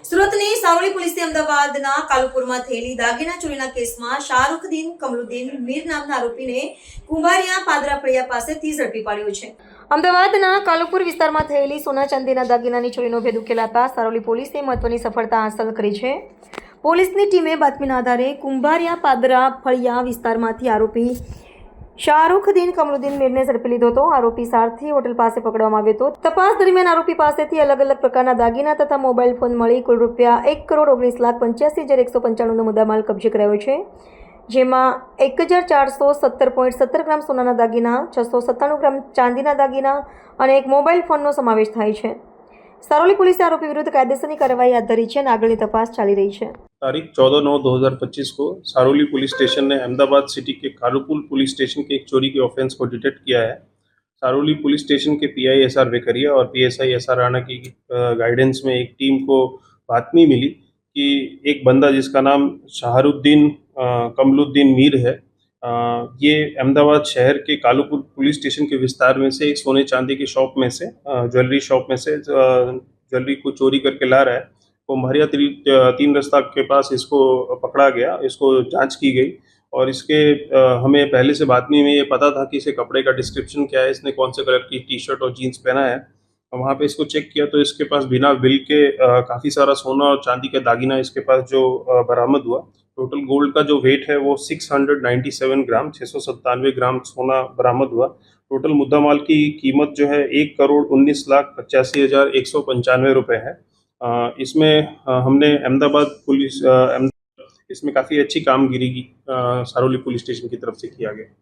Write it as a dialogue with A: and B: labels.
A: સુરતની સારોલી પોલીસે અમદાવાદના કાલુપુરમાં થયેલી દાગીના ચોરીના કેસમાં શાહરૂખદીન કમરુદ્દીન મીર નામના આરોપીને કુંભારિયા પાદરા ફળિયા પાસેથી ઝડપી પાડ્યો છે। અમદાવાદના કાલુપુર વિસ્તારમાં થયેલી સોના ચાંદીના દાગીનાની ચોરીનો ભેદ ઉકેલાતા સારોલી પોલીસે મહત્વની સફળતા હાંસલ કરી છે। પોલીસની ટીમે બાતમીના આધારે કુંભારિયા પાદરા ફળિયા વિસ્તારમાંથી આરોપી શાહરૂખદીન કમરુદ્દીન મીરને ઝડપી લીધો હતો। આરોપી સારથી હોટલ પાસે પકડવામાં આવ્યો હતો। તપાસ દરમિયાન આરોપી પાસેથી અલગ અલગ પ્રકારના દાગીના તથા મોબાઈલ ફોન મળી કુલ રૂપિયા 1,19,85,195નો મુદ્દામાલ કબજે કરાયો છે, જેમાં 1,417.17 ગ્રામ સોનાના દાગીના, 697 ગ્રામ ચાંદીના दागीना અને એક મોબાઈલ ફોનનો સમાવેશ થાય છે। सारोली पुलिस आरोपी विरुद्ध कायदेसर कार्यवाही हाथ धरी है। आगळनी तपास चाली रही है।
B: तारीख 14/9/2025 को सारोली पुलिस स्टेशन ने अहमदाबाद सिटी के कालुपुर पुलिस स्टेशन के एक चोरी के ऑफेंस को डिटेक्ट किया है। सारोली पुलिस स्टेशन के पीआई एसआर वेकरिया और पीएसआई एसआर राणा की गाइडेंस में एक टीम को बातमी मिली कि एक बंदा जिसका नाम शाहरुद्दीन कमरुद्दीन मीर है, ये अहमदाबाद शहर के कालुपुर पुलिस स्टेशन के विस्तार में से एक सोने चांदी की शॉप में से ज्वेलरी शॉप में से ज्वेलरी को चोरी करके ला रहा है। कुंभारिया 3 रास्ता के पास इसको पकड़ा गया, इसको जांच की गई और इसके हमें पहले से बातमी में ये पता था कि इसे कपड़े का डिस्क्रिप्शन क्या है, इसने कौन से कलर की टी शर्ट और जीन्स पहना है। वहाँ पे इसको चेक किया तो इसके पास बिना बिल के काफ़ी सारा सोना और चांदी का दागीना इसके पास जो बरामद हुआ। टोटल गोल्ड का जो वेट है वो 697 ग्राम 697 ग्राम सोना बरामद हुआ। टोटल मुद्दामाल की कीमत जो है 1,19,85,195 रुपये है। इसमें हमने अहमदाबाद पुलिस इसमें काफ़ी अच्छी कामगिरी की सारोली पुलिस स्टेशन की तरफ से किया गया।